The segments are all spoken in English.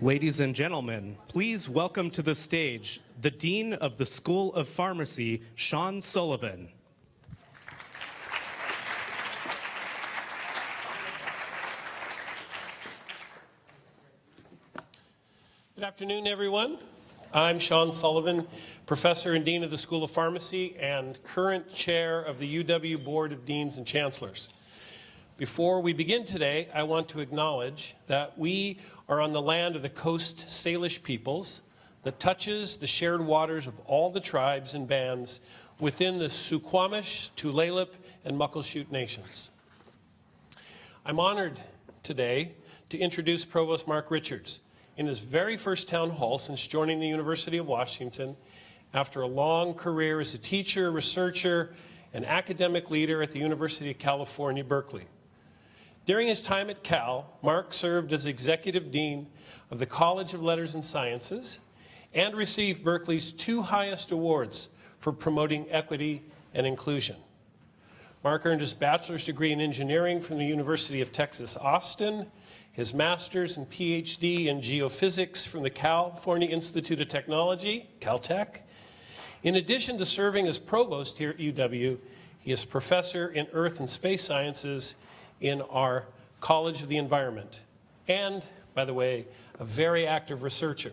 Ladies and gentlemen, please welcome to the stage the Dean of the School of Pharmacy, Sean Sullivan. Good afternoon, everyone. I'm Sean Sullivan, Professor and Dean of the School of Pharmacy and current Chair of the UW Board of Deans and Chancellors. Before we begin today, I want to acknowledge that we are on the land of the Coast Salish peoples that touches the shared waters of all the tribes and bands within the Suquamish, Tulalip, and Muckleshoot nations. I'm honored today to introduce Provost Mark Richards in his very first town hall since joining the University of Washington after a long career as a teacher, researcher, and academic leader at the University of California, Berkeley. During his time at Cal, Mark served as Executive Dean of the College of Letters and Sciences and received Berkeley's 2 highest awards for promoting equity and inclusion. Mark earned his bachelor's degree in engineering from the University of Texas, Austin, his master's and PhD in geophysics from the California Institute of Technology, Caltech. In addition to serving as provost here at UW, he is professor in earth and space sciences in our College of the Environment. And, by the way, a very active researcher.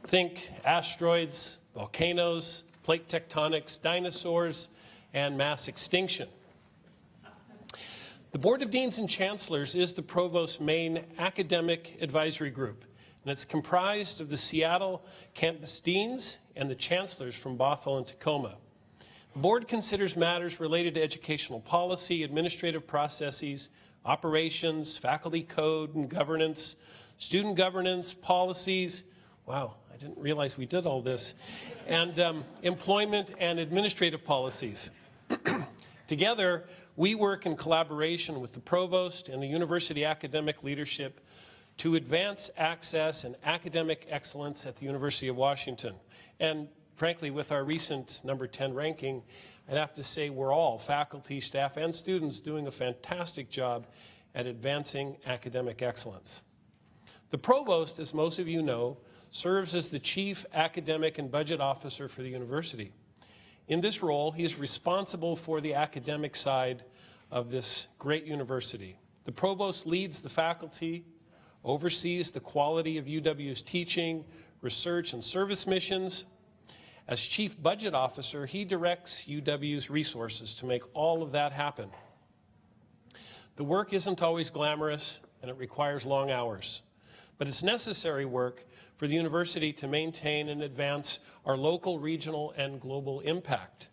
Think asteroids, volcanoes, plate tectonics, dinosaurs, and mass extinction. The Board of Deans and Chancellors is the Provost's main academic advisory group, and it's comprised of the Seattle campus deans and the chancellors from Bothell and Tacoma. The board considers matters related to educational policy, administrative processes, operations, faculty code and governance, student governance, policies, wow, I didn't realize we did all this, and employment and administrative policies. Together, we work in collaboration with the provost and the university academic leadership to advance access and academic excellence at the University of Washington. And frankly, with our recent number 10 ranking, I'd have to say we're all, faculty, staff, and students, doing a fantastic job at advancing academic excellence. The provost, as most of you know, serves as the chief academic and budget officer for the university. In this role, he is responsible for the academic side of this great university. The provost leads the faculty, oversees the quality of UW's teaching, research, and service missions. As chief budget officer, he directs UW's resources to make all of that happen. The work isn't always glamorous, and it requires long hours, but it's necessary work for the university to maintain and advance our local, regional, and global impact.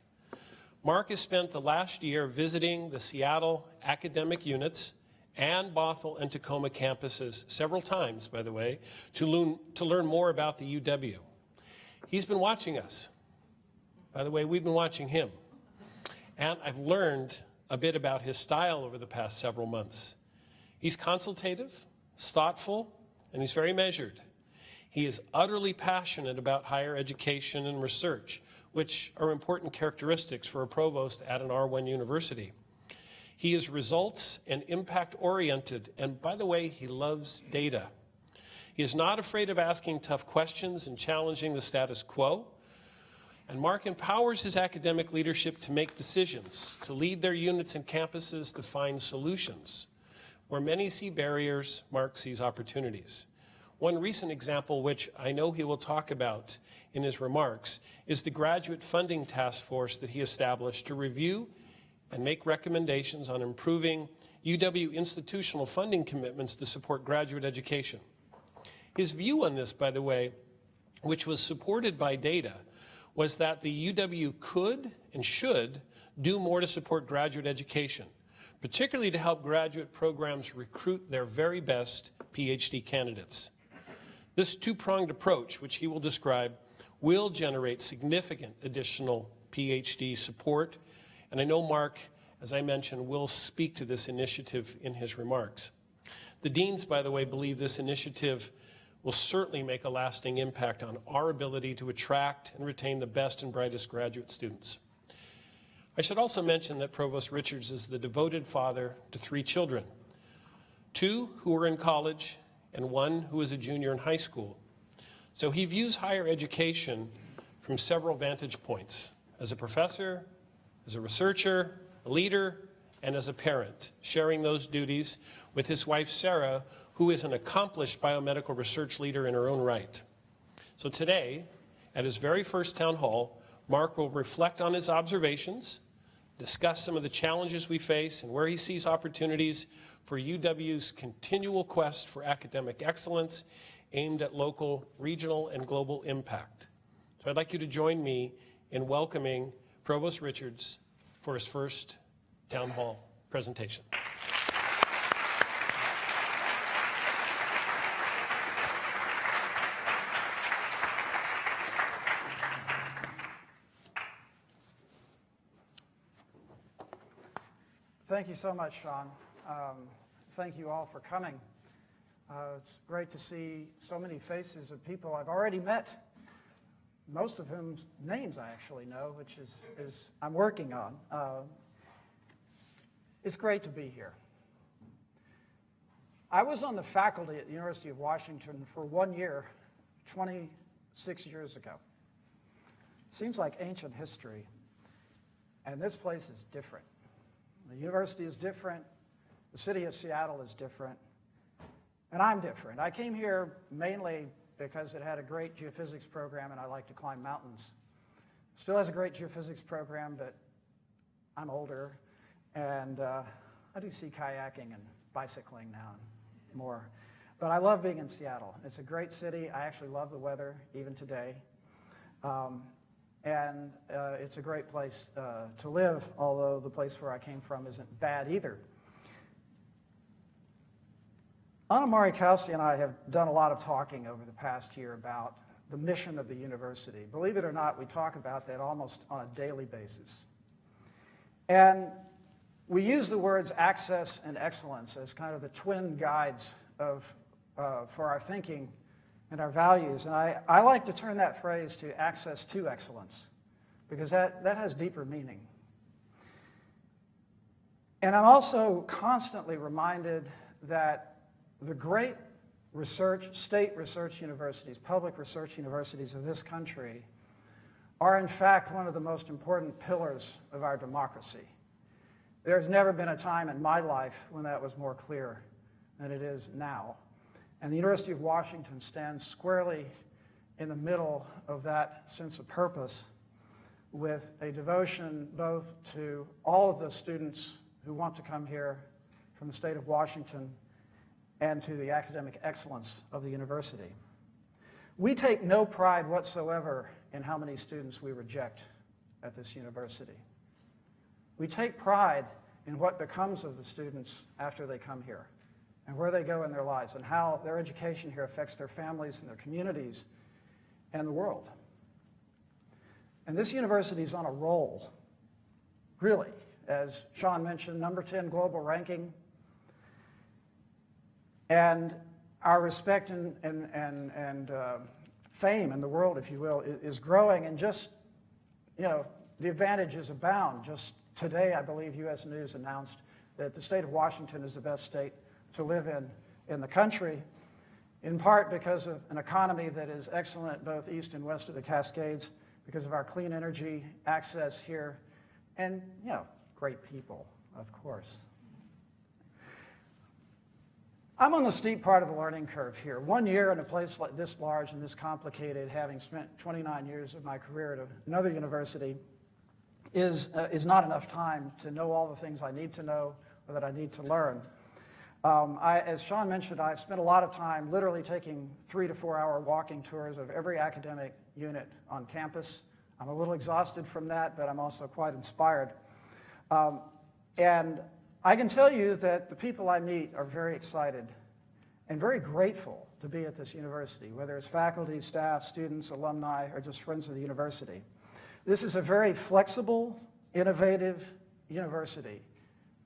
Mark has spent the last year visiting the Seattle academic units and Bothell and Tacoma campuses several times, by the way, to learn more about the UW. He's been watching us. By the way, we've been watching him. And I've learned a bit about his style over the past several months. He's consultative, he's thoughtful, and he's very measured. He is utterly passionate about higher education and research, which are important characteristics for a provost at an R1 university. He is results and impact-oriented, and by the way, he loves data. He is not afraid of asking tough questions and challenging the status quo. And Mark empowers his academic leadership to make decisions, to lead their units and campuses to find solutions. Where many see barriers, Mark sees opportunities. One recent example, which I know he will talk about in his remarks, is the Graduate Funding Task Force that he established to review and make recommendations on improving UW institutional funding commitments to support graduate education. His view on this, by the way, which was supported by data, was that the UW could and should do more to support graduate education, particularly to help graduate programs recruit their very best PhD candidates. This two-pronged approach, which he will describe, will generate significant additional PhD support, and I know Mark, as I mentioned, will speak to this initiative in his remarks. The deans, by the way, believe this initiative will certainly make a lasting impact on our ability to attract and retain the best and brightest graduate students. I should also mention that Provost Richards is the devoted father to 3 children, 2 who are in college and one who is a junior in high school. So he views higher education from several vantage points: as a professor, as a researcher, a leader, and as a parent, sharing those duties with his wife, Sarah, who is an accomplished biomedical research leader in her own right. So today, at his very first town hall, Mark will reflect on his observations, discuss some of the challenges we face, and where he sees opportunities for UW's continual quest for academic excellence aimed at local, regional, and global impact. So I'd like you to join me in welcoming Provost Richards for his first town hall presentation. Thank you so much, Sean. Thank you all for coming. It's great to see so many faces of people I've already met, most of whom's names I actually know, which is I'm working on. It's great to be here. I was on the faculty at the University of Washington for 1 year, 26 years ago. Seems like ancient history, and this place is different. The university is different, the city of Seattle is different, and I'm different. I came here mainly because it had a great geophysics program and I like to climb mountains. Still has a great geophysics program, but I'm older, and I do sea kayaking and bicycling now and more. But I love being in Seattle. It's a great city. I actually love the weather, even today. And it's a great place to live, although the place where I came from isn't bad either. Anna Marikowski and I have done a lot of talking over the past year about the mission of the university. Believe it or not, we talk about that almost on a daily basis. And we use the words access and excellence as kind of the twin guides for our thinking and our values. And I like to turn that phrase to access to excellence, because that has deeper meaning. And I'm also constantly reminded that the great state research universities, public research universities of this country are in fact one of the most important pillars of our democracy. There's never been a time in my life when that was more clear than it is now. And the University of Washington stands squarely in the middle of that sense of purpose, with a devotion both to all of the students who want to come here from the state of Washington and to the academic excellence of the university. We take no pride whatsoever in how many students we reject at this university. We take pride in what becomes of the students after they come here, and where they go in their lives, and how their education here affects their families and their communities and the world. And this university is on a roll, really. As Sean mentioned, number 10 global ranking. And our respect and fame in the world, if you will, is growing. And just, the advantages abound. Just today, I believe U.S. News announced that the state of Washington is the best state to live in the country, in part because of an economy that is excellent both east and west of the Cascades, because of our clean energy access here, and, great people, of course. I'm on the steep part of the learning curve here. 1 year in a place like this large and this complicated, having spent 29 years of my career at another university, is not enough time to know all the things I need to know or that I need to learn. As Sean mentioned, I've spent a lot of time literally taking 3 to 4 hour walking tours of every academic unit on campus. I'm a little exhausted from that, but I'm also quite inspired. And I can tell you that the people I meet are very excited and very grateful to be at this university, whether it's faculty, staff, students, alumni, or just friends of the university. This is a very flexible, innovative university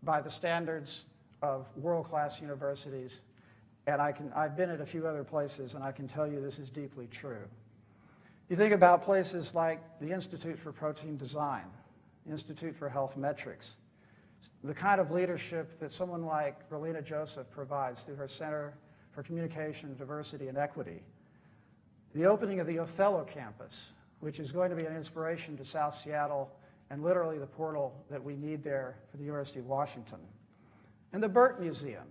by the standards of world-class universities, and I've been at a few other places, and I can tell you this is deeply true. You think about places like the Institute for Protein Design, the Institute for Health Metrics, the kind of leadership that someone like Relina Joseph provides through her Center for Communication, Diversity, and Equity. The opening of the Othello campus, which is going to be an inspiration to South Seattle and literally the portal that we need there for the University of Washington. And the Burt Museum,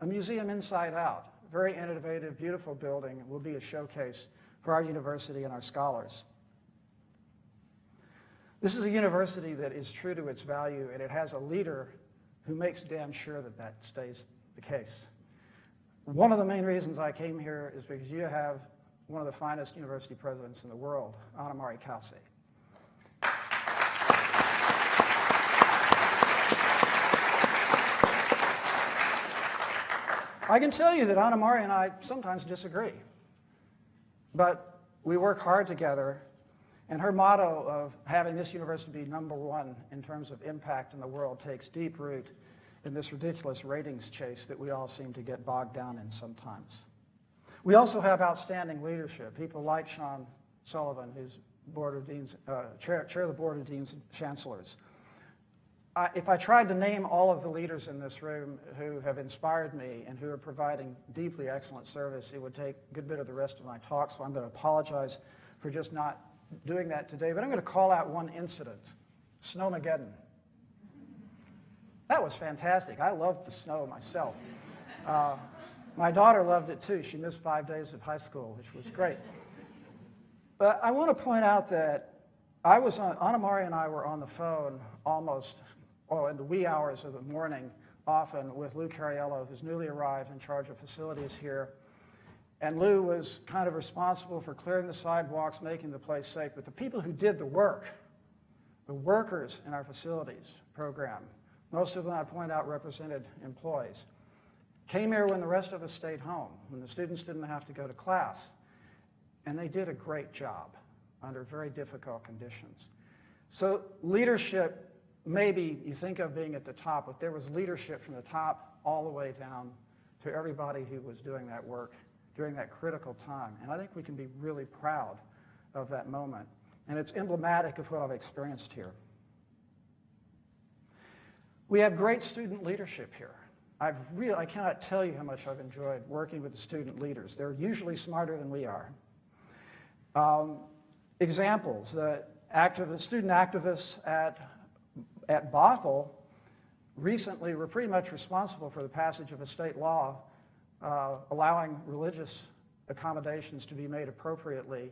a museum inside out, very innovative, beautiful building, will be a showcase for our university and our scholars. This is a university that is true to its value, and it has a leader who makes damn sure that that stays the case. One of the main reasons I came here is because you have one of the finest university presidents in the world, Anna-Marie Kelsey. I can tell you that Anna-Marie and I sometimes disagree, but we work hard together, and her motto of having this university be #1 in terms of impact in the world takes deep root in this ridiculous ratings chase that we all seem to get bogged down in sometimes. We also have outstanding leadership, people like Sean Sullivan, who's Board of Deans, chair of the Board of Deans and Chancellors. If I tried to name all of the leaders in this room who have inspired me and who are providing deeply excellent service, it would take a good bit of the rest of my talk, so I'm going to apologize for just not doing that today. But I'm going to call out one incident, Snowmageddon. That was fantastic. I loved the snow myself. My daughter loved it too. She missed 5 days of high school, which was great. But I want to point out that Anna-Marie and I were on the phone almost in the wee hours of the morning, often with Lou Cariello, who's newly arrived in charge of facilities here. And Lou was kind of responsible for clearing the sidewalks, making the place safe. But the people who did the work, the workers in our facilities program, most of them, I point out, represented employees, came here when the rest of us stayed home, when the students didn't have to go to class. And they did a great job under very difficult conditions. So leadership, maybe you think of being at the top, but there was leadership from the top all the way down to everybody who was doing that work during that critical time. And I think we can be really proud of that moment. And it's emblematic of what I've experienced here. We have great student leadership here. I cannot tell you how much I've enjoyed working with the student leaders. They're usually smarter than we are. Examples, the student activists at Bothell recently were pretty much responsible for the passage of a state law allowing religious accommodations to be made appropriately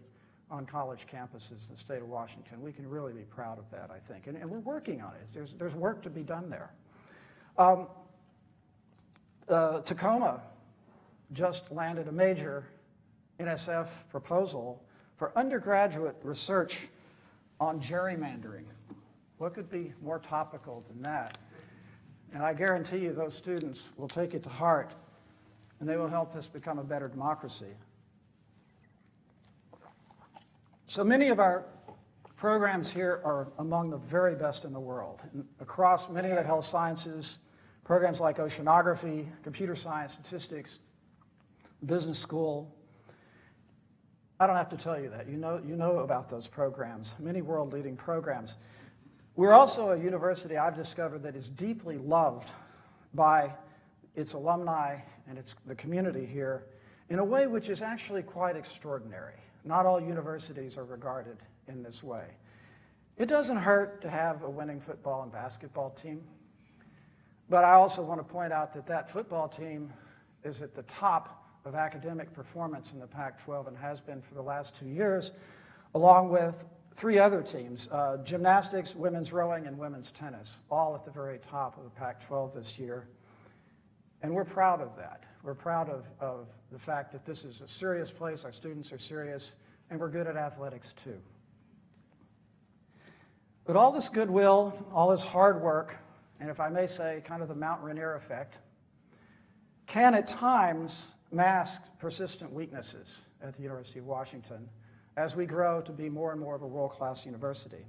on college campuses in the state of Washington. We can really be proud of that, I think, and we're working on it. There's work to be done there. Tacoma just landed a major NSF proposal for undergraduate research on gerrymandering. What could be more topical than that? And I guarantee you those students will take it to heart, and they will help us become a better democracy. So many of our programs here are among the very best in the world. And across many of the health sciences, programs like oceanography, computer science, statistics, business school. I don't have to tell you that. You know about those programs, many world-leading programs. We're also a university, I've discovered, that is deeply loved by its alumni and the community here in a way which is actually quite extraordinary. Not all universities are regarded in this way. It doesn't hurt to have a winning football and basketball team, but I also want to point out that that football team is at the top of academic performance in the Pac-12 and has been for the last 2 years, along with 3 other teams, gymnastics, women's rowing, and women's tennis, all at the very top of the Pac-12 this year. And we're proud of that. We're proud of the fact that this is a serious place, our students are serious, and we're good at athletics too. But all this goodwill, all this hard work, and if I may say, kind of the Mount Rainier effect, can at times mask persistent weaknesses at the University of Washington as we grow to be more and more of a world-class university.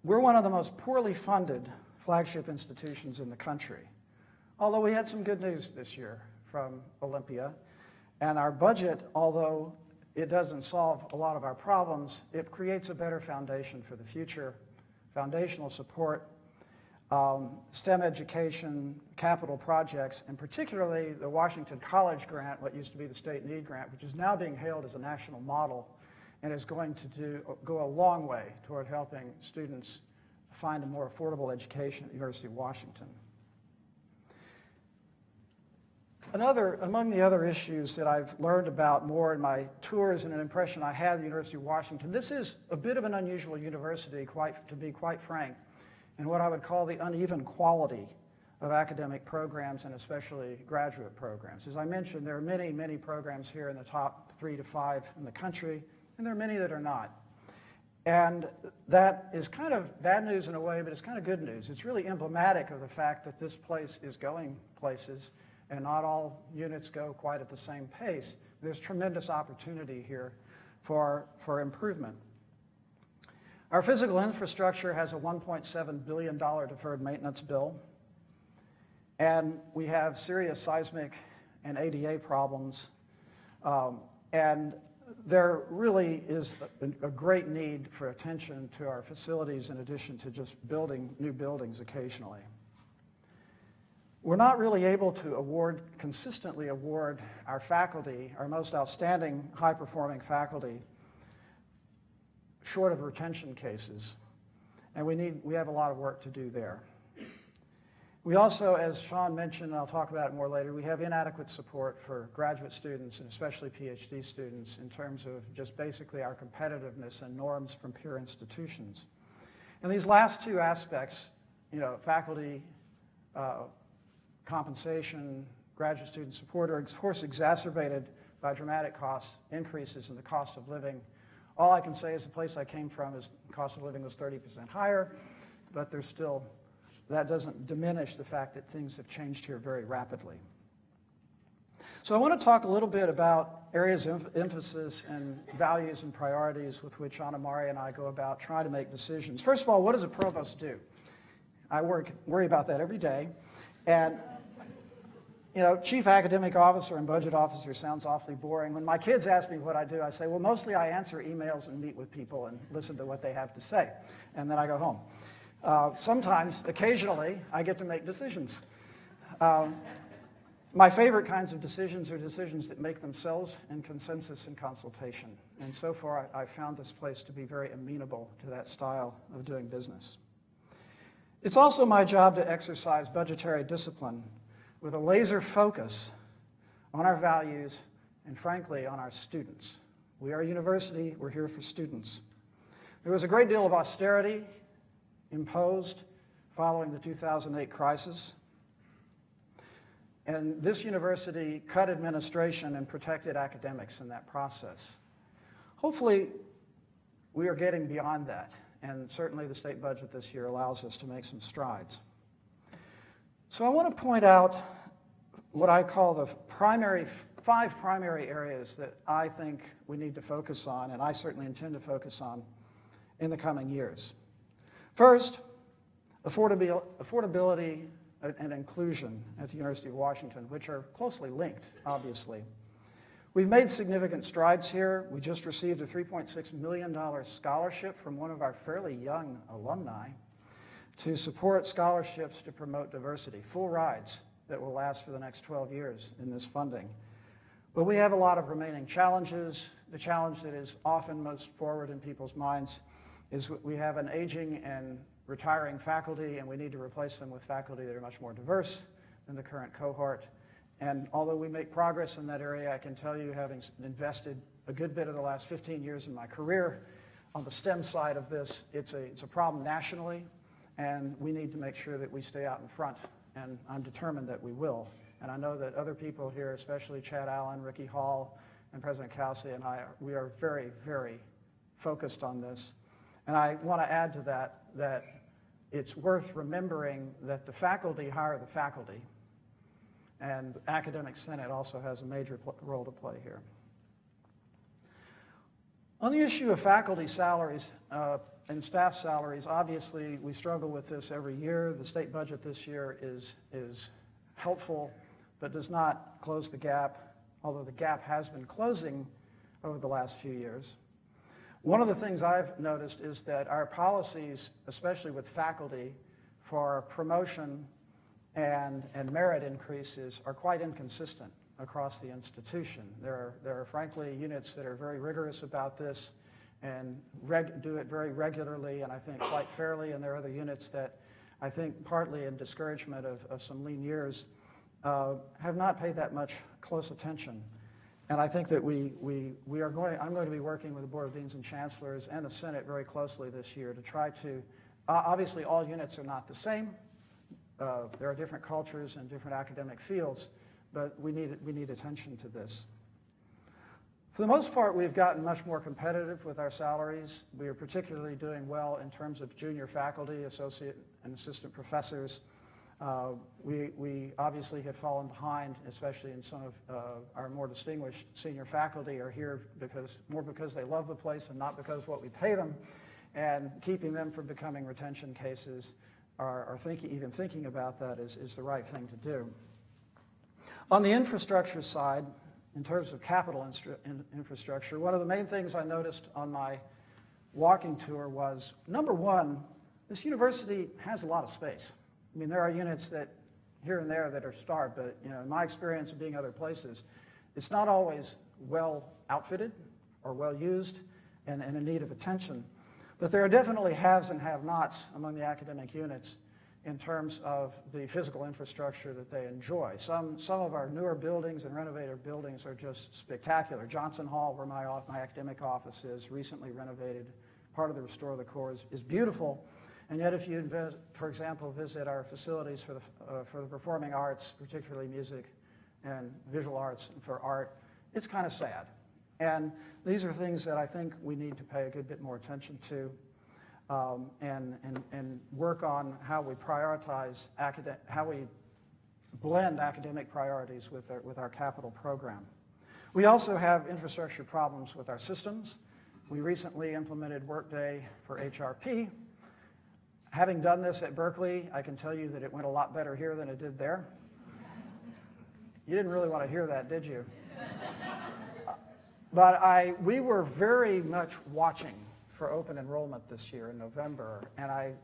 We're one of the most poorly funded flagship institutions in the country, although we had some good news this year from Olympia. And our budget, although it doesn't solve a lot of our problems, it creates a better foundation for the future, foundational support. STEM education, capital projects, and particularly the Washington College Grant, what used to be the State Need Grant, which is now being hailed as a national model and is going to go a long way toward helping students find a more affordable education at the University of Washington. Among the other issues that I've learned about more in my tours and an impression I had of the University of Washington, this is a bit of an unusual university, to be quite frank, in what I would call the uneven quality of academic programs and especially graduate programs. As I mentioned, there are many, many programs here in the top 3 to 5 in the country, and there are many that are not. And that is kind of bad news in a way, but it's kind of good news. It's really emblematic of the fact that this place is going places, and not all units go quite at the same pace. There's tremendous opportunity here for improvement. Our physical infrastructure has a $1.7 billion deferred maintenance bill, and we have serious seismic and ADA problems, and there really is a great need for attention to our facilities in addition to just building new buildings occasionally. We're not really able to consistently award our faculty, our most outstanding high-performing faculty, short of retention cases, and we have a lot of work to do there. We also, as Sean mentioned, and I'll talk about it more later, we have inadequate support for graduate students and especially PhD students in terms of just basically our competitiveness and norms from peer institutions. And these last two aspects, faculty compensation, graduate student support, are of course exacerbated by dramatic cost increases in the cost of living. All I can say is the place I came from, the cost of living was 30% higher, but there's still, that doesn't diminish the fact that things have changed here very rapidly. So I want to talk a little bit about areas of emphasis and values and priorities with which Anna Mari and I go about trying to make decisions. First of all, what does a provost do? I worry about that every day. And chief academic officer and budget officer sounds awfully boring. When my kids ask me what I do, I say, well, mostly I answer emails and meet with people and listen to what they have to say, and then I go home. Sometimes, occasionally, I get to make decisions. My favorite kinds of decisions are decisions that make themselves in consensus and consultation. And so far, I've found this place to be very amenable to that style of doing business. It's also my job to exercise budgetary discipline with a laser focus on our values and, frankly, on our students. We are a university. We're here for students. There was a great deal of austerity imposed following the 2008 crisis. And this university cut administration and protected academics in that process. Hopefully, we are getting beyond that. And certainly the state budget this year allows us to make some strides. So I want to point out what I call the five primary areas that I think we need to focus on, and I certainly intend to focus on in the coming years. First, affordability and inclusion at the University of Washington, which are closely linked, obviously. We've made significant strides here. We just received a $3.6 million scholarship from one of our fairly young alumni to support scholarships to promote diversity, full rides that will last for the next 12 years in this funding. But we have a lot of remaining challenges. The challenge that is often most forward in people's minds is we have an aging and retiring faculty, and we need to replace them with faculty that are much more diverse than the current cohort. And although we make progress in that area, I can tell you, having invested a good bit of the last 15 years in my career on the STEM side of this, it's a problem nationally, and we need to make sure that we stay out in front, and I'm determined that we will. And I know that other people here, especially Chad Allen, Ricky Hall, and President Kelsey and I, we are very, very focused on this. And I want to add to that it's worth remembering that the faculty hire the faculty, and the Academic Senate also has a major role to play here. On the issue of faculty salaries and staff salaries, obviously we struggle with this every year. The state budget this year is helpful, but does not close the gap, although the gap has been closing over the last few years. One of the things I've noticed is that our policies, especially with faculty, for promotion and merit increases are quite inconsistent across the institution. There are frankly units that are very rigorous about this and do it very regularly and I think quite fairly, and there are other units that I think partly in discouragement of some lean years have not paid that much close attention. And I think that I'm going to be working with the Board of Deans and Chancellors and the Senate very closely this year to try to, obviously all units are not the same. There are different cultures and different academic fields, but we need attention to this. For the most part, we've gotten much more competitive with our salaries. We are particularly doing well in terms of junior faculty, associate and assistant professors. We obviously have fallen behind, especially in some of our more distinguished senior faculty are here because they love the place and not because what we pay them. And keeping them from becoming retention cases even thinking about that is the right thing to do. On the infrastructure side, in terms of capital infrastructure, one of the main things I noticed on my walking tour was, number one, this university has a lot of space. I mean, there are units that here and there that are starved, but in my experience of being other places, it's not always well outfitted or well used and in need of attention. But there are definitely haves and have-nots among the academic units in terms of the physical infrastructure that they enjoy. Some of our newer buildings and renovated buildings are just spectacular. Johnson Hall, where my academic office is, recently renovated. Part of the Restore the Core is beautiful. And yet if you, for example, visit our facilities for the performing arts, particularly music and visual arts and for art, it's kind of sad. And these are things that I think we need to pay a good bit more attention to and work on how we prioritize, how we blend academic priorities with our capital program. We also have infrastructure problems with our systems. We recently implemented Workday for HRP. Having done this at Berkeley, I can tell you that it went a lot better here than it did there. You didn't really want to hear that, did you? But we were very much watching for open enrollment this year in November, and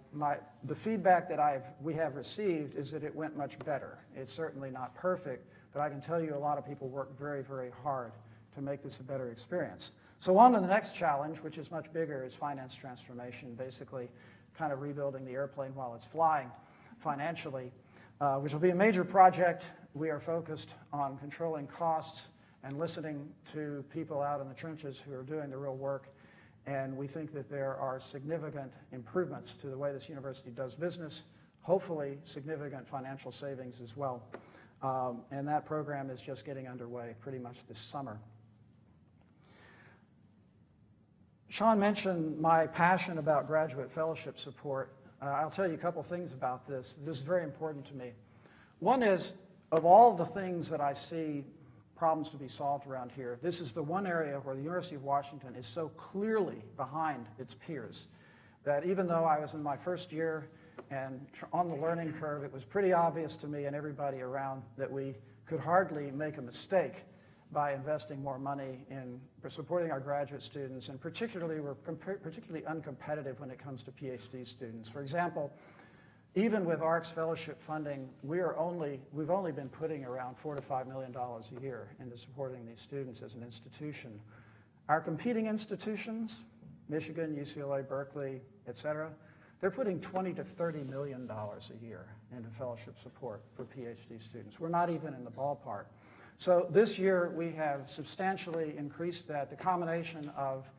the feedback that we have received is that it went much better. It's certainly not perfect, but I can tell you a lot of people worked very, very hard to make this a better experience. So on to the next challenge, which is much bigger, is finance transformation, basically kind of rebuilding the airplane while it's flying financially, which will be a major project. We are focused on controlling costs and listening to people out in the trenches who are doing the real work. And we think that there are significant improvements to the way this university does business, hopefully significant financial savings as well. And that program is just getting underway pretty much this summer. Sean mentioned my passion about graduate fellowship support. I'll tell you a couple things about this. This is very important to me. One is, of all the things that I see problems to be solved around here, this is the one area where the University of Washington is so clearly behind its peers that even though I was in my first year and on the learning curve, it was pretty obvious to me and everybody around that we could hardly make a mistake by investing more money in supporting our graduate students, and particularly we're particularly uncompetitive when it comes to PhD students. For example, even with ARC's fellowship funding, we've only been putting around $4 to $5 million a year into supporting these students as an institution. Our competing institutions, Michigan, UCLA, Berkeley, et cetera, they're putting $20 to $30 million a year into fellowship support for PhD students. We're not even in the ballpark. So this year we have substantially increased that. The combination of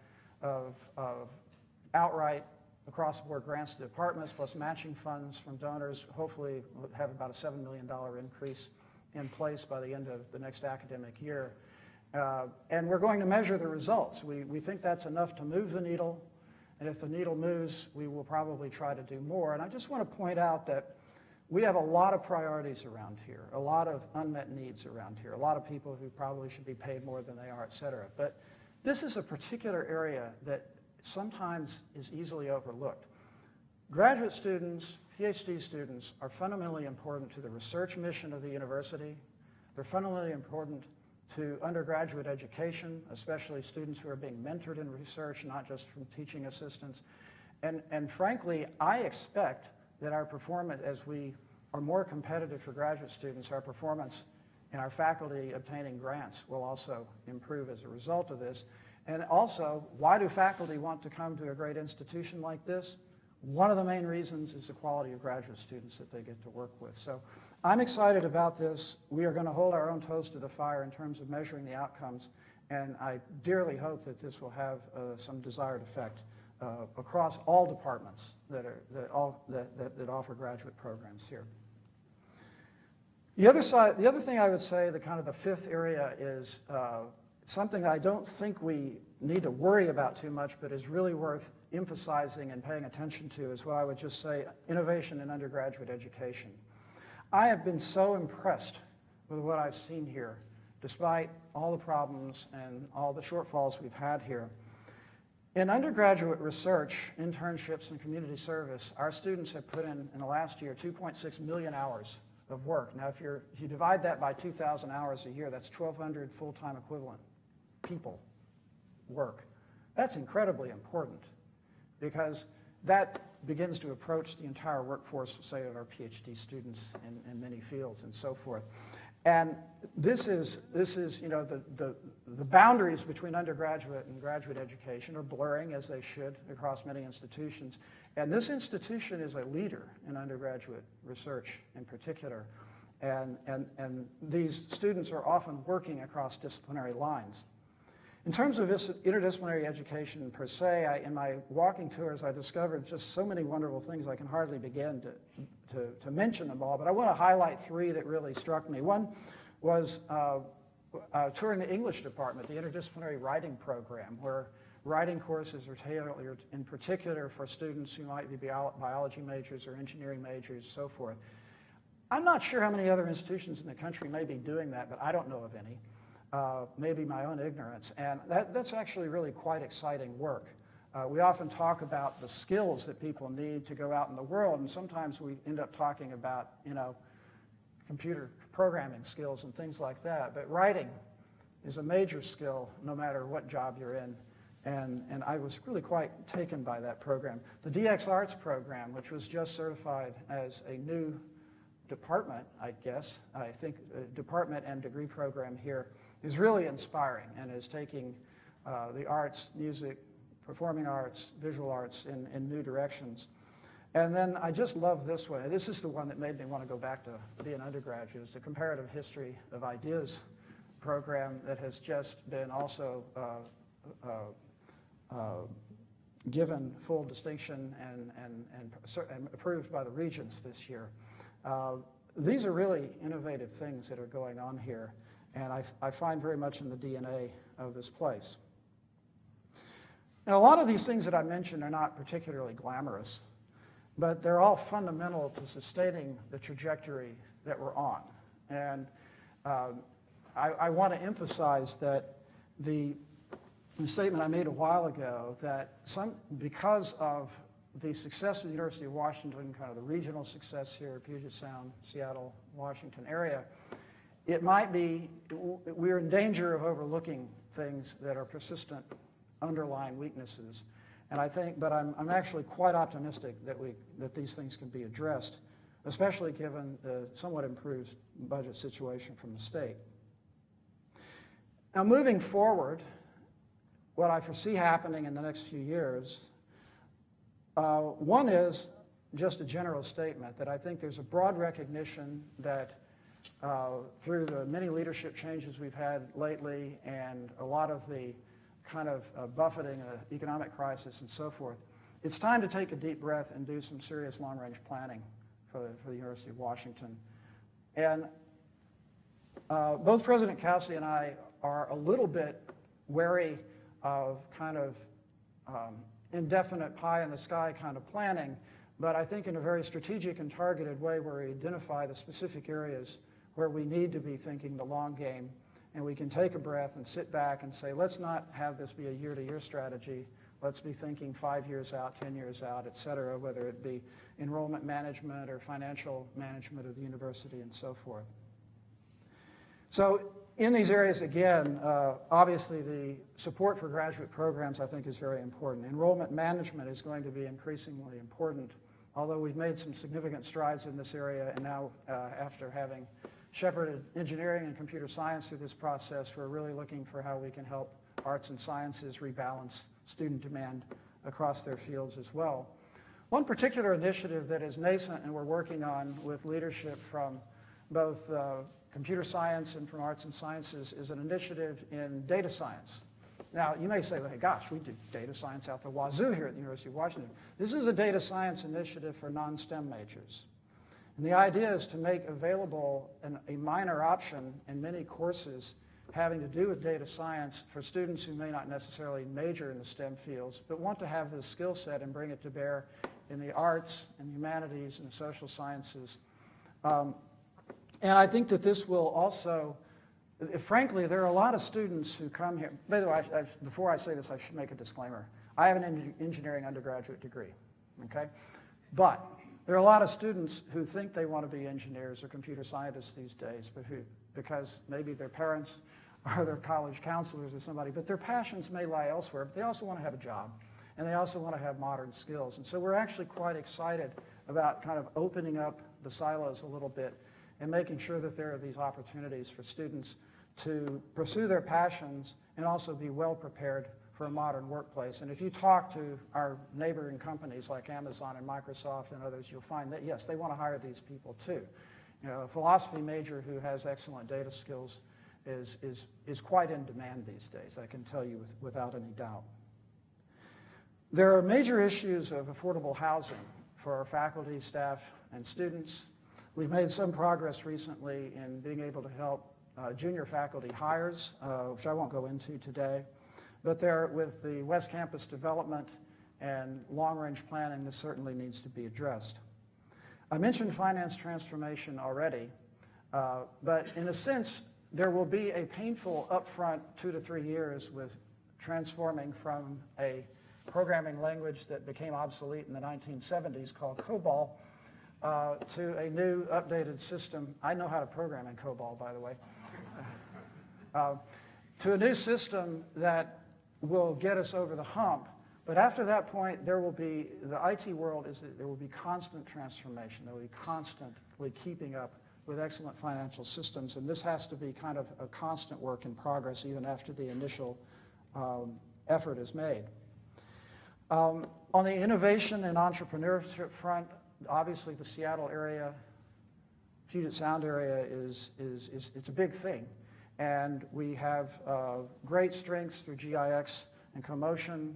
outright across-the-board grants to departments plus matching funds from donors, hopefully we'll have about a $7 million increase in place by the end of the next academic year. And we're going to measure the results. We think that's enough to move the needle, and if the needle moves, we will probably try to do more. And I just want to point out that we have a lot of priorities around here, a lot of unmet needs around here, a lot of people who probably should be paid more than they are, et cetera. But this is a particular area that sometimes is easily overlooked. Graduate students, PhD students, are fundamentally important to the research mission of the university. They're fundamentally important to undergraduate education, especially students who are being mentored in research, not just from teaching assistants. And frankly, I expect that our performance, as we are more competitive for graduate students, our performance and our faculty obtaining grants will also improve as a result of this. And also, why do faculty want to come to a great institution like this? One of the main reasons is the quality of graduate students that they get to work with. So I'm excited about this. We are going to hold our own toes to the fire in terms of measuring the outcomes, and I dearly hope that this will have some desired effect across all departments that offer graduate programs here. The other thing I would say, the kind of the fifth area is something that I don't think we need to worry about too much, but is really worth emphasizing and paying attention to, is what I would just say, innovation in undergraduate education. I have been so impressed with what I've seen here, despite all the problems and all the shortfalls we've had here. In undergraduate research, internships, and community service, our students have put in the last year, 2.6 million hours of work. Now, if you divide that by 2,000 hours a year, that's 1,200 full-time equivalent people work. That's incredibly important because that begins to approach the entire workforce, say, of our PhD students in many fields and so forth. And this is the boundaries between undergraduate and graduate education are blurring, as they should, across many institutions. And this institution is a leader in undergraduate research in particular. And these students are often working across disciplinary lines. In terms of interdisciplinary education per se, in my walking tours, I discovered just so many wonderful things I can hardly begin to mention them all, but I want to highlight three that really struck me. One was touring the English department, the interdisciplinary writing program, where writing courses are tailored in particular for students who might be biology majors or engineering majors, so forth. I'm not sure how many other institutions in the country may be doing that, but I don't know of any. Maybe my own ignorance, and that's actually really quite exciting work. We often talk about the skills that people need to go out in the world, and sometimes we end up talking about, computer programming skills and things like that, but writing is a major skill no matter what job you're in, and I was really quite taken by that program. The DX Arts program, which was just certified as a new department, I guess, I think department and degree program here, is really inspiring and is taking the arts, music, performing arts, visual arts in new directions. And then I just love this one. This is the one that made me want to go back to be an undergraduate. It's the Comparative History of Ideas program that has just been also given full distinction and approved by the Regents this year. These are really innovative things that are going on here, and I find very much in the DNA of this place. Now, a lot of these things that I mentioned are not particularly glamorous, but they're all fundamental to sustaining the trajectory that we're on. And I want to emphasize that the statement I made a while ago, that because of the success of the University of Washington, kind of the regional success here, Puget Sound, Seattle, Washington area, it might be, we're in danger of overlooking things that are persistent underlying weaknesses. And I think, but I'm actually quite optimistic that these things can be addressed, especially given the somewhat improved budget situation from the state. Now, moving forward, what I foresee happening in the next few years, one is just a general statement that I think there's a broad recognition that through the many leadership changes we've had lately and a lot of the kind of buffeting economic crisis and so forth, it's time to take a deep breath and do some serious long-range planning for the University of Washington. And both President Cassidy and I are a little bit wary of kind of indefinite pie-in-the-sky kind of planning, but I think in a very strategic and targeted way where we identify the specific areas where we need to be thinking the long game, and we can take a breath and sit back and say, let's not have this be a year-to-year strategy. Let's be thinking 5 years out, 10 years out, et cetera, whether it be enrollment management or financial management of the university and so forth. So in these areas, again, obviously the support for graduate programs I think is very important. Enrollment management is going to be increasingly important although we've made some significant strides in this area, and now after having shepherded engineering and computer science through this process, we're really looking for how we can help arts and sciences rebalance student demand across their fields as well. One particular initiative that is nascent and we're working on with leadership from both computer science and from arts and sciences is an initiative in data science. Now, you may say, hey, gosh, we do data science out the wazoo here at the University of Washington. This is a data science initiative for non-STEM majors. And the idea is to make available a minor option in many courses having to do with data science for students who may not necessarily major in the STEM fields, but want to have this skill set and bring it to bear in the arts and humanities and the social sciences. And I think that this will also, frankly, there are a lot of students who come here. By the way, before I say this, I should make a disclaimer. I have an engineering undergraduate degree, okay? But there are a lot of students who think they want to be engineers or computer scientists these days, but because maybe their parents or their college counselors or somebody, but their passions may lie elsewhere, but they also want to have a job, and they also want to have modern skills. And so we're actually quite excited about kind of opening up the silos a little bit and making sure that there are these opportunities for students to pursue their passions and also be well prepared for a modern workplace. And if you talk to our neighboring companies like Amazon and Microsoft and others, you'll find that, yes, they want to hire these people too. You know, a philosophy major who has excellent data skills is quite in demand these days, I can tell you without any doubt. There are major issues of affordable housing for our faculty, staff, and students. We've made some progress recently in being able to help junior faculty hires, which I won't go into today. But there, with the West Campus development and long-range planning, this certainly needs to be addressed. I mentioned finance transformation already, but in a sense, there will be a painful upfront 2 to 3 years with transforming from a programming language that became obsolete in the 1970s called COBOL to a new updated system. I know how to program in COBOL, by the way. To a new system that will get us over the hump. But after that point, there will be, the IT world is that there will be constant transformation. There will be constantly keeping up with excellent financial systems. And this has to be kind of a constant work in progress even after the initial effort is made. On the innovation and entrepreneurship front, obviously the Seattle area, Puget Sound area it's a big thing. And we have great strengths through GIX and CoMotion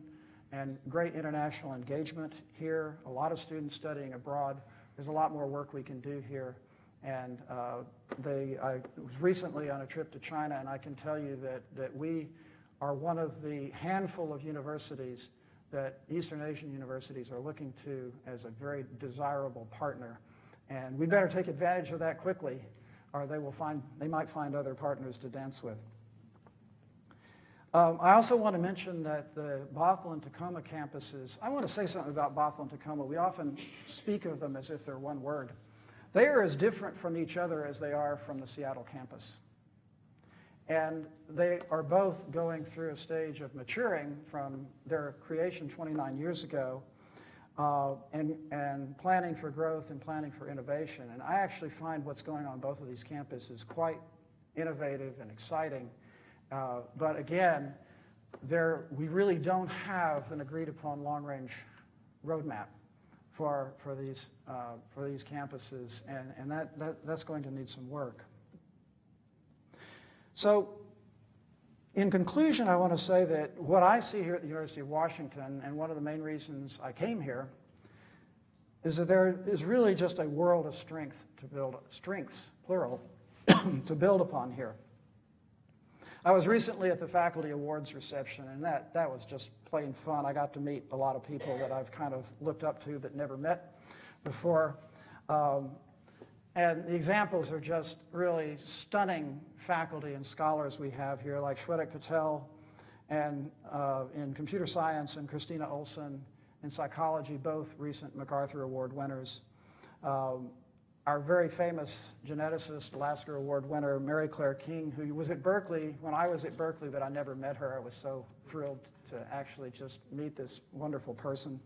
and great international engagement here, a lot of students studying abroad. There's a lot more work we can do here. And I was recently on a trip to China, and I can tell you that we are one of the handful of universities that Eastern Asian universities are looking to as a very desirable partner. And we better take advantage of that quickly, or they might find other partners to dance with. I also want to mention that the Bothell and Tacoma campuses, I want to say something about Bothell and Tacoma. We often speak of them as if they're one word. They are as different from each other as they are from the Seattle campus. And they are both going through a stage of maturing from their creation 29 years ago and planning for growth and planning for innovation. And I actually find what's going on both of these campuses quite innovative and exciting. But again, we really don't have an agreed upon long-range roadmap for these campuses, and that's going to need some work. So in conclusion, I want to say that what I see here at the University of Washington, and one of the main reasons I came here, is that there is really just a world of strengths, plural, to build upon here. I was recently at the Faculty Awards reception, and that was just plain fun. I got to meet a lot of people that I've kind of looked up to but never met before. And the examples are just really stunning faculty and scholars we have here, like Shwetak Patel and in computer science, and Christina Olson in psychology, both recent MacArthur Award winners. Our very famous geneticist, Lasker Award winner, Mary Claire King, who was at Berkeley when I was at Berkeley, but I never met her. I was so thrilled to actually just meet this wonderful person.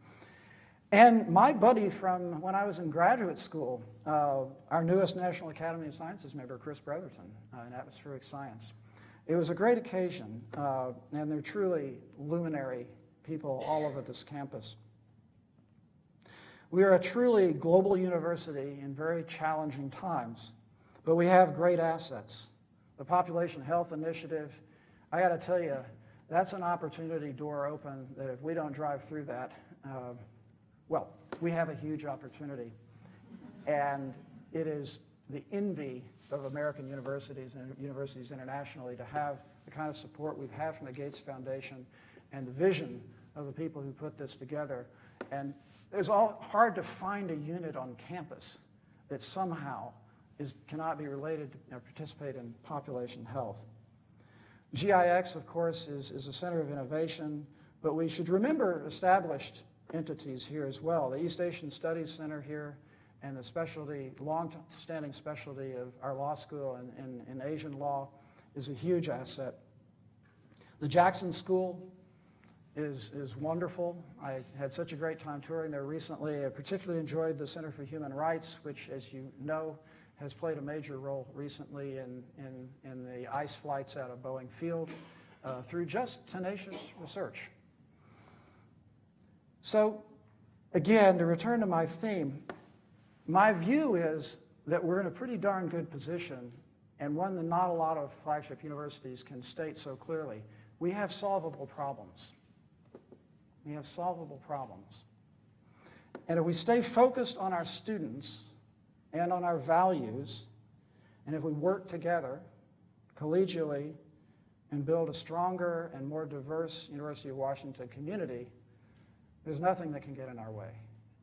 And my buddy from when I was in graduate school, our newest National Academy of Sciences member, Chris Brotherton, in atmospheric science. It was a great occasion, and they're truly luminary people all over this campus. We are a truly global university in very challenging times, but we have great assets. The Population Health Initiative, I got to tell you, that's an opportunity door open that if we don't drive through that, well, we have a huge opportunity. And it is the envy of American universities and universities internationally to have the kind of support we've had from the Gates Foundation and the vision of the people who put this together. And it's hard to find a unit on campus that somehow cannot be related to participate in population health. GIX, of course, is a center of innovation, but we should remember established entities here as well. The East Asian Studies Center here and the specialty, long-standing specialty of our law school in Asian law is a huge asset. The Jackson School is wonderful. I had such a great time touring there recently. I particularly enjoyed the Center for Human Rights, which, as you know, has played a major role recently in the ice flights out of Boeing Field through just tenacious research. So, again, to return to my theme, my view is that we're in a pretty darn good position, and one that not a lot of flagship universities can state so clearly. We have solvable problems. We have solvable problems. And if we stay focused on our students and on our values, and if we work together collegially and build a stronger and more diverse University of Washington community, there's nothing that can get in our way.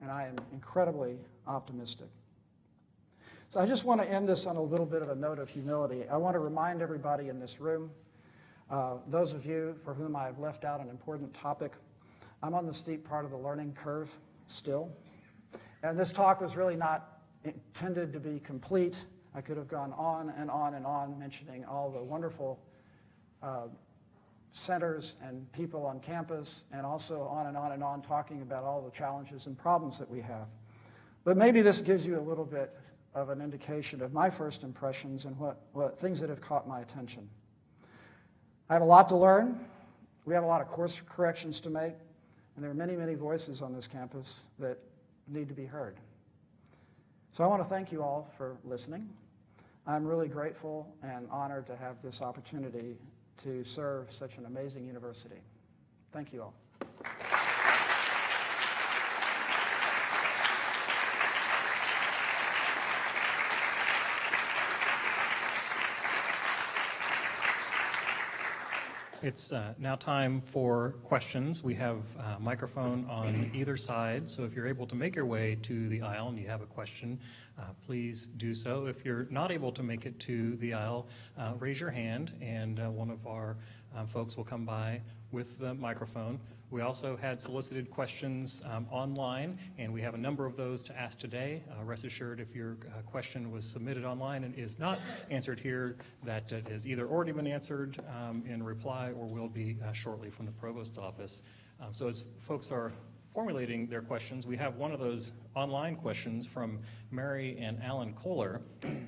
And I am incredibly optimistic. So I just want to end this on a little bit of a note of humility. I want to remind everybody in this room, those of you for whom I have left out an important topic, I'm on the steep part of the learning curve still. And this talk was really not intended to be complete. I could have gone on and on and on mentioning all the wonderful centers and people on campus, and also on and on and on talking about all the challenges and problems that we have. But maybe this gives you a little bit of an indication of my first impressions and what things that have caught my attention. I have a lot to learn. We have a lot of course corrections to make, and there are many, many voices on this campus that need to be heard. So I want to thank you all for listening. I'm really grateful and honored to have this opportunity to serve such an amazing university. Thank you all. It's now time for questions. We have a microphone on either side, so if you're able to make your way to the aisle and you have a question, please do so. If you're not able to make it to the aisle, raise your hand and one of our folks will come by with the microphone. We also had solicited questions online, and we have a number of those to ask today. Rest assured, if your question was submitted online and is not answered here, that it has either already been answered in reply or will be shortly from the Provost's office. So as folks are formulating their questions, we have one of those online questions from Mary and Alan Kohler,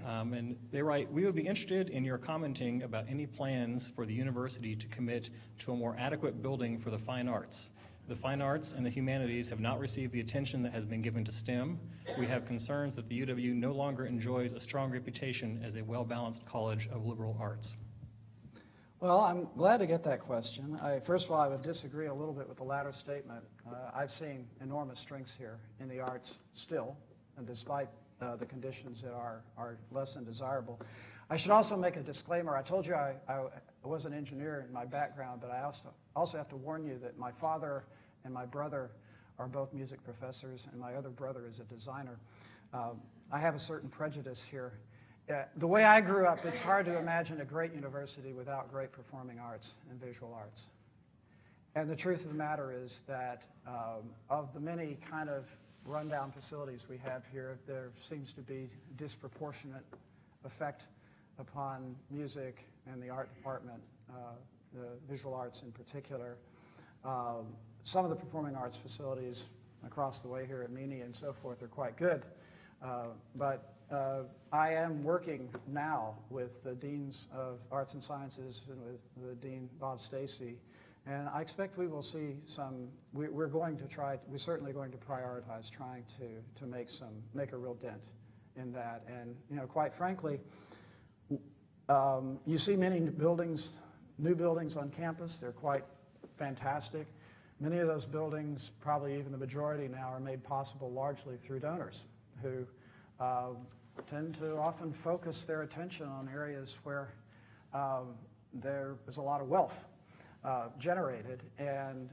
and they write, "We would be interested in your commenting about any plans for the university to commit to a more adequate building for the fine arts. The fine arts and the humanities have not received the attention that has been given to STEM. We have concerns that the UW no longer enjoys a strong reputation as a well-balanced college of liberal arts." Well, I'm glad to get that question. First of all, I would disagree a little bit with the latter statement. I've seen enormous strengths here in the arts still, and despite the conditions that are less than desirable. I should also make a disclaimer. I told you I was an engineer in my background, but I also have to warn you that my father and my brother are both music professors, and my other brother is a designer. I have a certain prejudice here. The way I grew up, it's hard to imagine a great university without great performing arts and visual arts. And the truth of the matter is that of the many kind of rundown facilities we have here, there seems to be disproportionate effect upon music and the art department, the visual arts in particular. Some of the performing arts facilities across the way here at Meany and so forth are quite good. But I am working now with the deans of arts and sciences and with the Dean Bob Stacy, and I expect we will see some. We're going to try. We're certainly going to prioritize trying to make a real dent in that. And you know, quite frankly, you see many new buildings on campus. They're quite fantastic. Many of those buildings, probably even the majority now, are made possible largely through donors who tend to often focus their attention on areas where there is a lot of wealth generated, and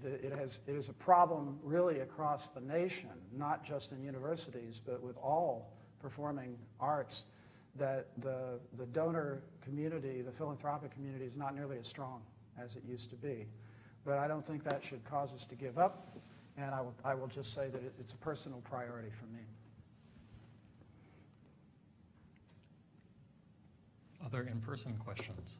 it is a problem really across the nation, not just in universities, but with all performing arts, that the donor community, the philanthropic community, is not nearly as strong as it used to be. But I don't think that should cause us to give up, and I will just say that it's a personal priority for me. Other in-person questions?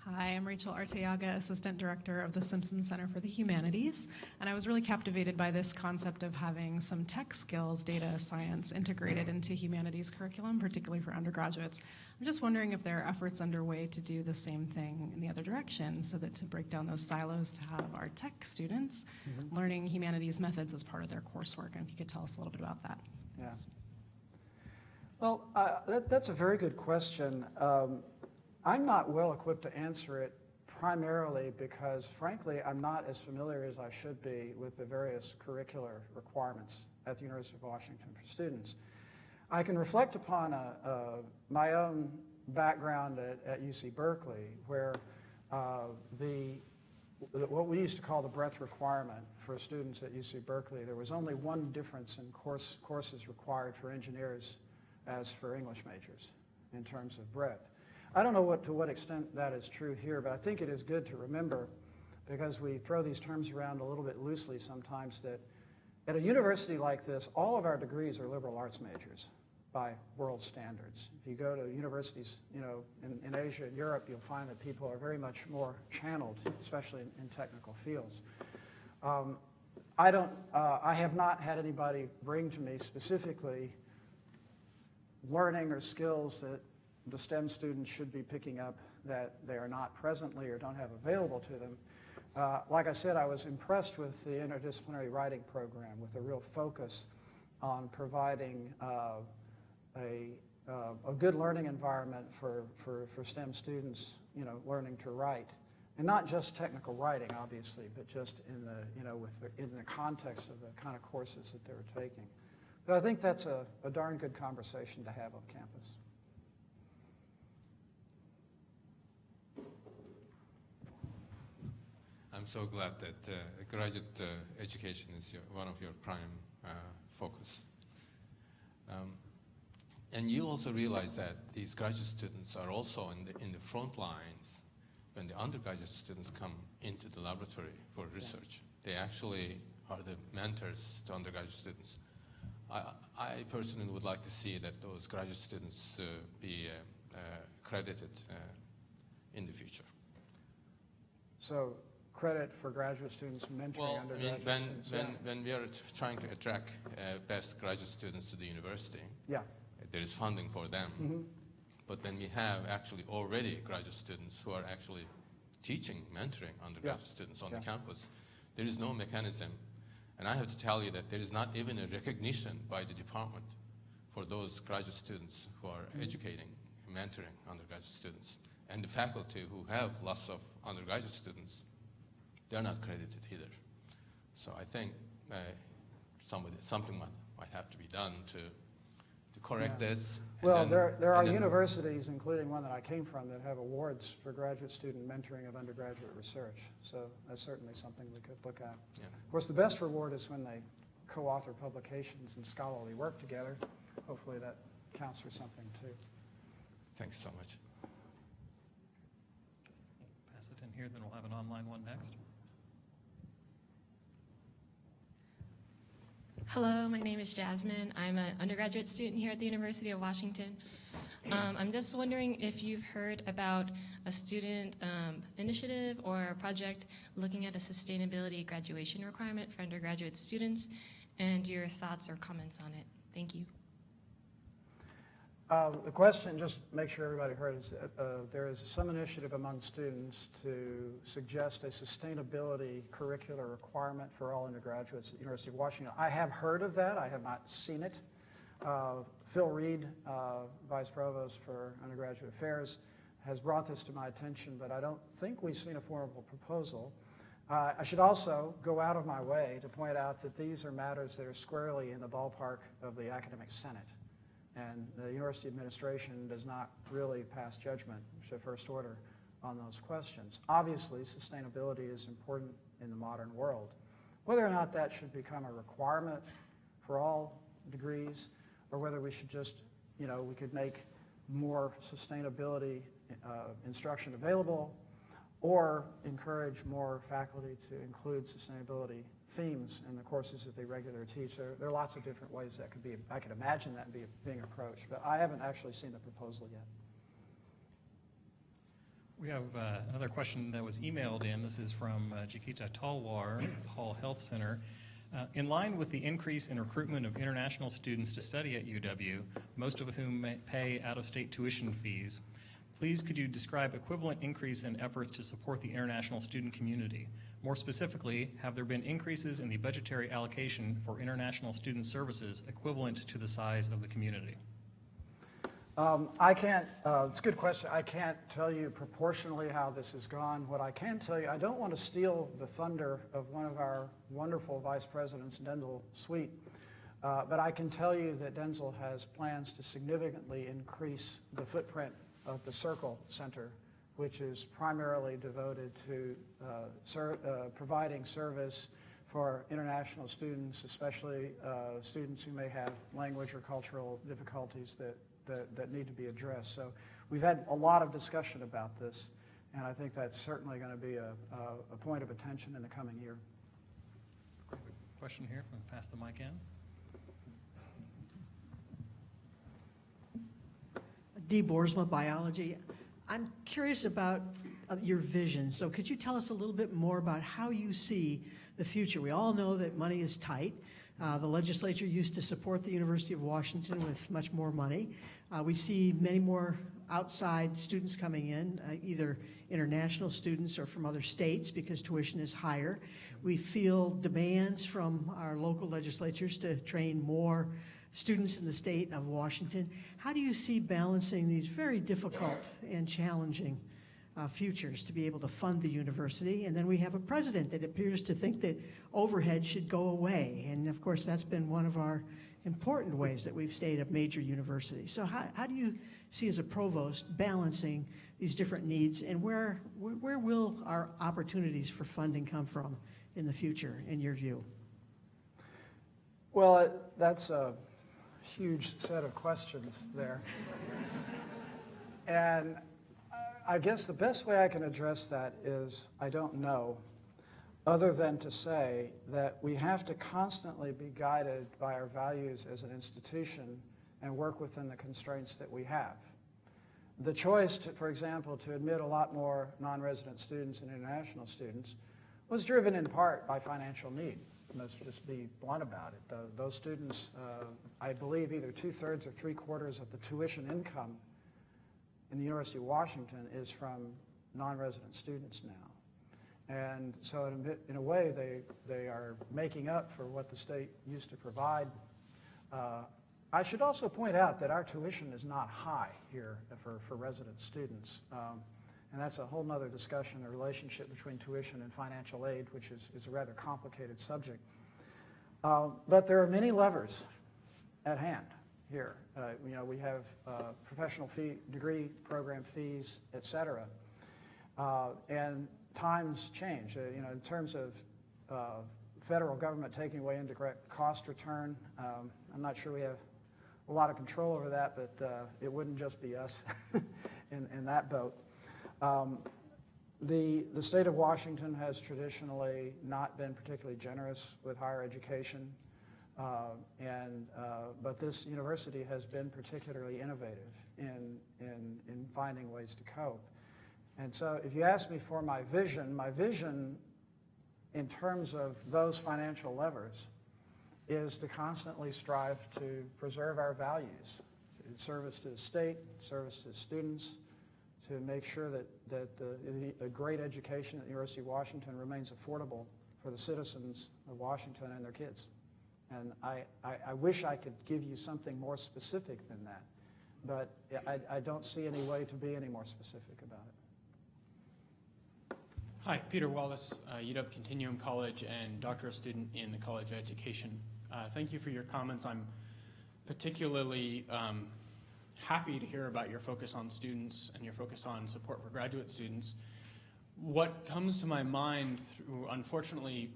Hi, I'm Rachel Arteaga, Assistant Director of the Simpson Center for the Humanities, and I was really captivated by this concept of having some tech skills, data science integrated into humanities curriculum, particularly for undergraduates. I'm just wondering if there are efforts underway to do the same thing in the other direction, so that to break down those silos, to have our tech students learning humanities methods as part of their coursework, and if you could tell us a little bit about that. Yeah. Well, that's a very good question. I'm not well equipped to answer it, primarily because, frankly, I'm not as familiar as I should be with the various curricular requirements at the University of Washington for students. I can reflect upon my own background at UC Berkeley, where what we used to call the breadth requirement for students at UC Berkeley, there was only one difference in courses required for engineers as for English majors in terms of breadth. I don't know to what extent that is true here, but I think it is good to remember, because we throw these terms around a little bit loosely sometimes, that at a university like this, all of our degrees are liberal arts majors by world standards. If you go to universities, you know, in Asia and Europe, you'll find that people are very much more channeled, especially in technical fields. I have not had anybody bring to me specifically learning or skills that the STEM students should be picking up that they are not presently or don't have available to them. Like I said, I was impressed with the interdisciplinary writing program, with a real focus on providing a good learning environment for STEM students, you know, learning to write, and not just technical writing, obviously, but just in the context of the kind of courses that they were taking. But I think that's a darn good conversation to have on campus. I'm so glad that graduate education is one of your prime focus. And you also realize that these graduate students are also in the front lines when the undergraduate students come into the laboratory for research. They actually are the mentors to undergraduate students. I personally would like to see that those graduate students be credited in the future. So credit for graduate students mentoring undergraduate students. When we are trying to attract best graduate students to the university, yeah, there is funding for them. Mm-hmm. But when we have actually already graduate students who are actually teaching, mentoring undergraduate students on the campus, there is no mechanism. And I have to tell you that there is not even a recognition by the department for those graduate students who are educating, mentoring undergraduate students. And the faculty who have lots of undergraduate students, they're not credited either. So I think something might have to be done to correct this. Well, there are universities, including one that I came from, that have awards for graduate student mentoring of undergraduate research. So that's certainly something we could look at. Yeah. Of course, the best reward is when they co-author publications and scholarly work together. Hopefully that counts for something too. Thanks so much. Pass it in here, then we'll have an online one next. Hello, my name is Jasmine. I'm an undergraduate student here at the University of Washington. I'm just wondering if you've heard about a student initiative or a project looking at a sustainability graduation requirement for undergraduate students, and your thoughts or comments on it. Thank you. The question, just make sure everybody heard, is there is some initiative among students to suggest a sustainability curricular requirement for all undergraduates at the University of Washington. I have heard of that. I have not seen it. Phil Reed, Vice Provost for Undergraduate Affairs, has brought this to my attention, but I don't think we've seen a formal proposal. I should also go out of my way to point out that these are matters that are squarely in the ballpark of the Academic Senate. And the university administration does not really pass judgment to first order on those questions. Obviously, sustainability is important in the modern world. Whether or not that should become a requirement for all degrees, or whether we should just, we could make more sustainability instruction available, or encourage more faculty to include sustainability themes in the courses that they regularly teach. There are lots of different ways that could be, I could imagine that being approached, but I haven't actually seen the proposal yet. We have another question that was emailed in. This is from Jikita Talwar, Hall Health Center. In line with the increase in recruitment of international students to study at UW, most of whom pay out-of-state tuition fees, please could you describe equivalent increase in efforts to support the international student community? More specifically, have there been increases in the budgetary allocation for international student services equivalent to the size of the community? I can't, it's a good question. I can't tell you proportionally how this has gone. What I can tell you, I don't want to steal the thunder of one of our wonderful vice presidents, Denzil Sweet, but I can tell you that Denzil has plans to significantly increase the footprint of the Circle Center, which is primarily devoted to providing service for international students, especially students who may have language or cultural difficulties that need to be addressed. So we've had a lot of discussion about this, and I think that's certainly going to be a point of attention in the coming year. Question here, I'm going to pass the mic in. Dee Boersma, biology. I'm curious about your vision. So could you tell us a little bit more about how you see the future? We all know that money is tight. The legislature used to support the University of Washington with much more money. We see many more outside students coming in, either international students or from other states because tuition is higher. We feel demands from our local legislatures to train more students in the state of Washington. How do you see balancing these very difficult and challenging futures to be able to fund the university? And then we have a president that appears to think that overhead should go away. And of course, that's been one of our important ways that we've stayed a major university. So how do you see as a provost balancing these different needs, and where will our opportunities for funding come from in the future, in your view? Well, that's a huge set of questions there. And I guess the best way I can address that is I don't know, other than to say that we have to constantly be guided by our values as an institution and work within the constraints that we have. The choice, for example, to admit a lot more non-resident students and international students was driven in part by financial need. Let's just be blunt about it. Those students, I believe either 2/3 or 3/4 of the tuition income in the University of Washington is from non-resident students now. And so in a way, they are making up for what the state used to provide. I should also point out that our tuition is not high here for resident students. And that's a whole nother discussion, the relationship between tuition and financial aid, which is a rather complicated subject. But there are many levers at hand here. We have professional fee, degree program fees, et cetera. And times change. In terms of federal government taking away indirect cost return, I'm not sure we have a lot of control over that, but it wouldn't just be us in that boat. The state of Washington has traditionally not been particularly generous with higher education. But this university has been particularly innovative in finding ways to cope. And so if you ask me for my vision in terms of those financial levers is to constantly strive to preserve our values, service to the state, service to students, to make sure that a great education at the University of Washington remains affordable for the citizens of Washington and their kids. And I wish I could give you something more specific than that, but I don't see any way to be any more specific about it. Hi, Peter Wallace, UW Continuum College and doctoral student in the College of Education. Thank you for your comments. I'm particularly happy to hear about your focus on students and your focus on support for graduate students. What comes to my mind through, unfortunately,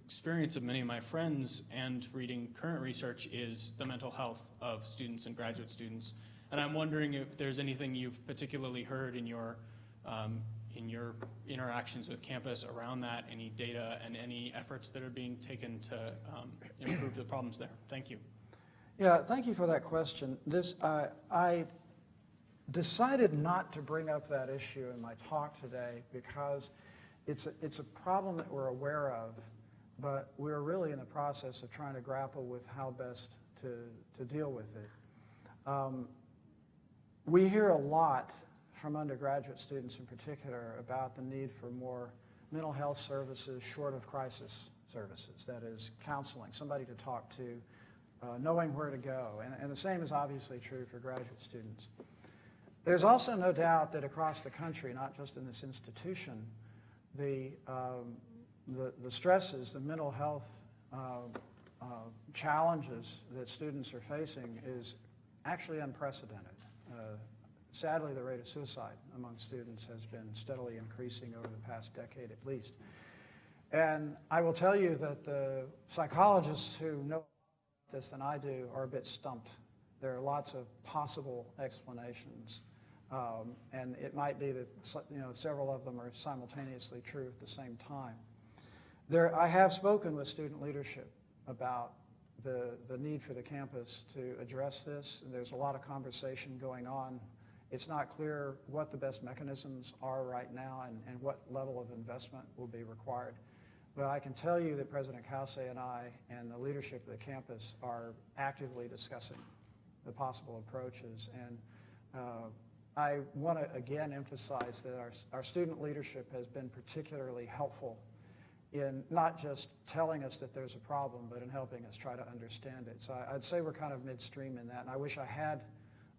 experience of many of my friends and reading current research is the mental health of students and graduate students. And I'm wondering if there's anything you've particularly heard in your interactions with campus around that, any data and any efforts that are being taken to improve the problems there. Thank you. Yeah, thank you for that question. I decided not to bring up that issue in my talk today because it's a problem that we're aware of, but we're really in the process of trying to grapple with how best to deal with it. We hear a lot from undergraduate students in particular about the need for more mental health services short of crisis services, that is counseling, somebody to talk to, knowing where to go. And the same is obviously true for graduate students. There's also no doubt that across the country, not just in this institution, the stresses, the mental health challenges that students are facing is actually unprecedented. Sadly, the rate of suicide among students has been steadily increasing over the past decade at least. And I will tell you that the psychologists who know this than I do are a bit stumped. There are lots of possible explanations. And it might be that several of them are simultaneously true at the same time. I have spoken with student leadership about the need for the campus to address this. There's a lot of conversation going on. It's not clear what the best mechanisms are right now and what level of investment will be required. But I can tell you that President Cauce and I and the leadership of the campus are actively discussing the possible approaches. And I want to again emphasize that our student leadership has been particularly helpful in not just telling us that there's a problem, but in helping us try to understand it. So I'd say we're kind of midstream in that, and I wish I had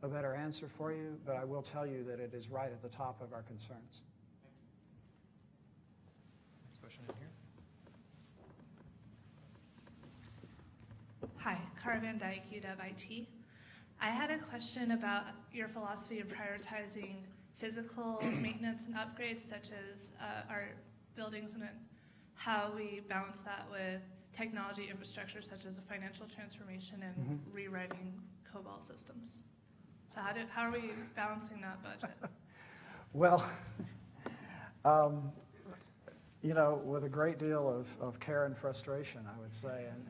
a better answer for you, but I will tell you that it is right at the top of our concerns. Next question in here. Hi, Cara Van Dyke, UW IT. I had a question about your philosophy of prioritizing physical maintenance and upgrades, such as our buildings, and how we balance that with technology infrastructure, such as the financial transformation and rewriting COBOL systems. So how are we balancing that budget? Well, with a great deal of care and frustration, I would say, and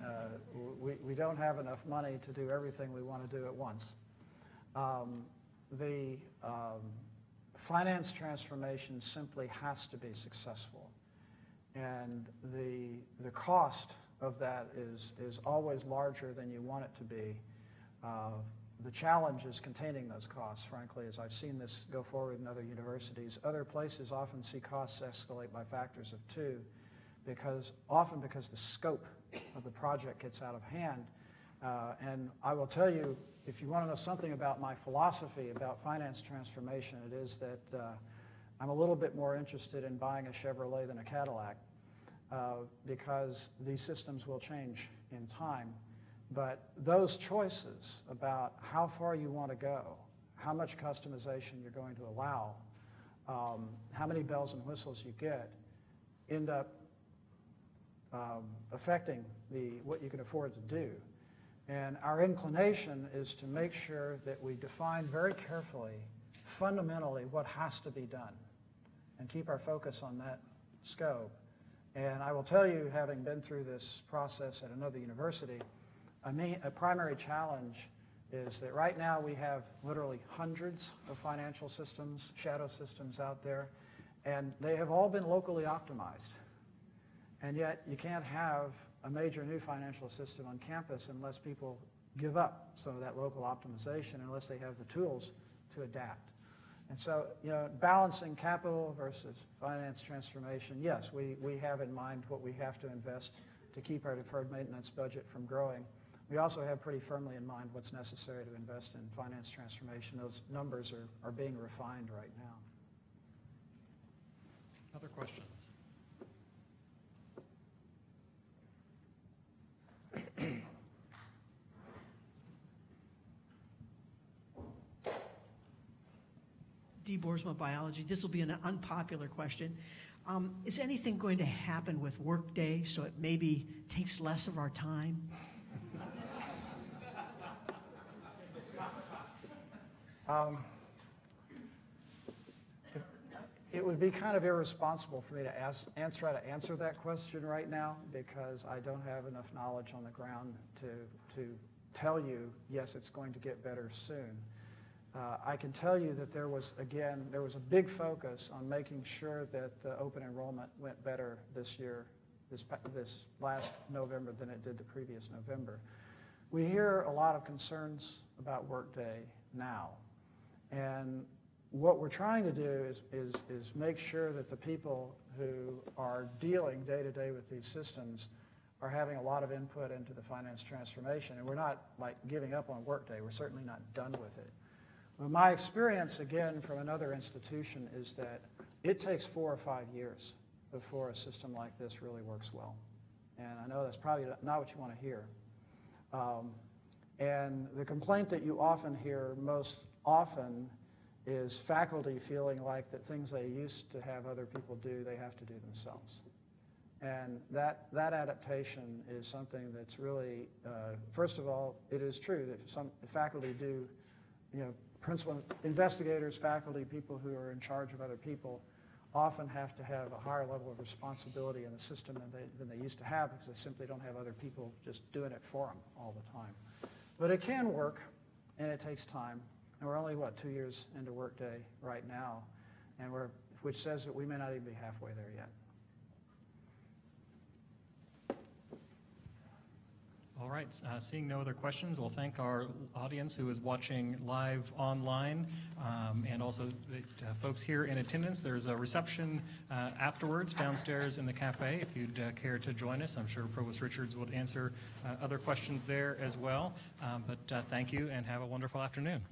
we don't have enough money to do everything we want to do at once. The finance transformation simply has to be successful, and the cost of that is always larger than you want it to be. The challenge is containing those costs, frankly, as I've seen this go forward in other universities. Other places often see costs escalate by factors of 2, because the scope of the project gets out of hand. And I will tell you, if you want to know something about my philosophy about finance transformation, it is that I'm a little bit more interested in buying a Chevrolet than a Cadillac, because these systems will change in time. But those choices about how far you want to go, how much customization you're going to allow, how many bells and whistles you get, end up affecting what you can afford to do. And our inclination is to make sure that we define very carefully, fundamentally, what has to be done, and keep our focus on that scope. And I will tell you, having been through this process at another university, a primary challenge is that right now we have literally hundreds of financial systems, shadow systems out there, and they have all been locally optimized. And yet you can't have a major new financial system on campus unless people give up some of that local optimization, unless they have the tools to adapt. And so, balancing capital versus finance transformation, yes, we have in mind what we have to invest to keep our deferred maintenance budget from growing. We also have pretty firmly in mind what's necessary to invest in finance transformation. Those numbers are being refined right now. Other questions? Dee Boersma, biology. This will be an unpopular question. Is anything going to happen with Workday so it maybe takes less of our time? It would be kind of irresponsible for me to try to answer that question right now, because I don't have enough knowledge on the ground to tell you, yes, it's going to get better soon. I can tell you that there was a big focus on making sure that the open enrollment went better this year, this last November, than it did the previous November. We hear a lot of concerns about Workday now, and what we're trying to do is make sure that the people who are dealing day to day with these systems are having a lot of input into the finance transformation. And we're not like giving up on Workday. We're certainly not done with it. Well, my experience, again, from another institution is that it takes 4 or 5 years before a system like this really works well. And I know that's probably not what you want to hear. And the complaint that you often hear most often is faculty feeling like that things they used to have other people do, they have to do themselves. And that adaptation is something that's really, first of all, it is true that some faculty do, principal investigators, faculty, people who are in charge of other people often have to have a higher level of responsibility in the system than they used to have, because they simply don't have other people just doing it for them all the time. But it can work, and it takes time. And we're only, 2 years into Workday right now, and which says that we may not even be halfway there yet. All right, seeing no other questions, we'll thank our audience who is watching live online, and also the folks here in attendance. There's a reception afterwards downstairs in the cafe if you'd care to join us. I'm sure Provost Richards would answer other questions there as well. But thank you and have a wonderful afternoon.